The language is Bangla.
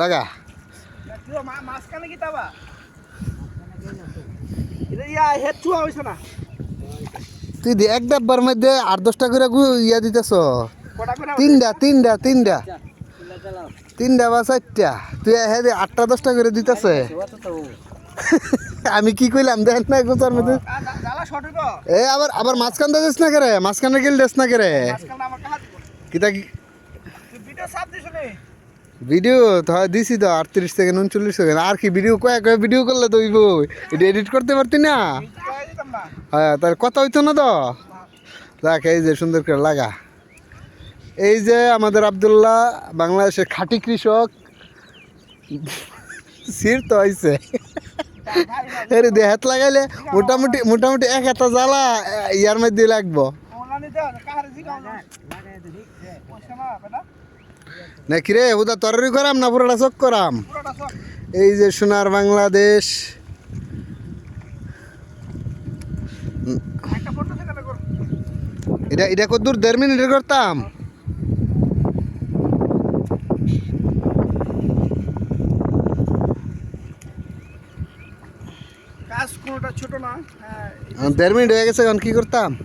লাগা মাঝখানে কি তাবা এটা ইয়া হেড চুয়া হইছে না তুই এক ডাব্বার মধ্যে 8-10টা করে ইয়া দিতেছ কটা করে তিনটা বা 4টা তুই হ্যাঁ 8টা-10টা করে দিতেছে আমি কি কইলাম দেখেন না গোচার মধ্যে জ্বালা শর্ট হইব এ আবার মাঝখান দিস না করে মাঝখানে গেল দেস না করে মাঝখানে আমার কাহা দিব কিতা তুই ভিডিও সাপ দিছ নি ভিডিও তো দিছি তো 38 সেকেন্ড 39 সেকেন্ড আর কি ভিডিও কয়েক ভিডিও করলে তো হইব এটা এডিট করতে পারতি না কয়ে দিতাম না হ্যাঁ তার কথা হইতো না তো দেখ এই যে সুন্দর করে লাগা এই যে আমাদের আব্দুল্লাহ বাংলাদেশের খাঁটি কৃষক সির তো হয়েছে এর দেহাত লাগাইলে মোটামুটি এক হাতা জ্বালা ইয়ার মধ্যে লাগবো না কিরে ওটা তররি করাম না পুরোটা চক করাম এই যে সোনার বাংলাদেশ এটা কত দূর 1.5 মিনিটের করতাম কাজ কোনোটা ছোট না 1.5 মিনিট হয়ে গেছে এখন কি করতাম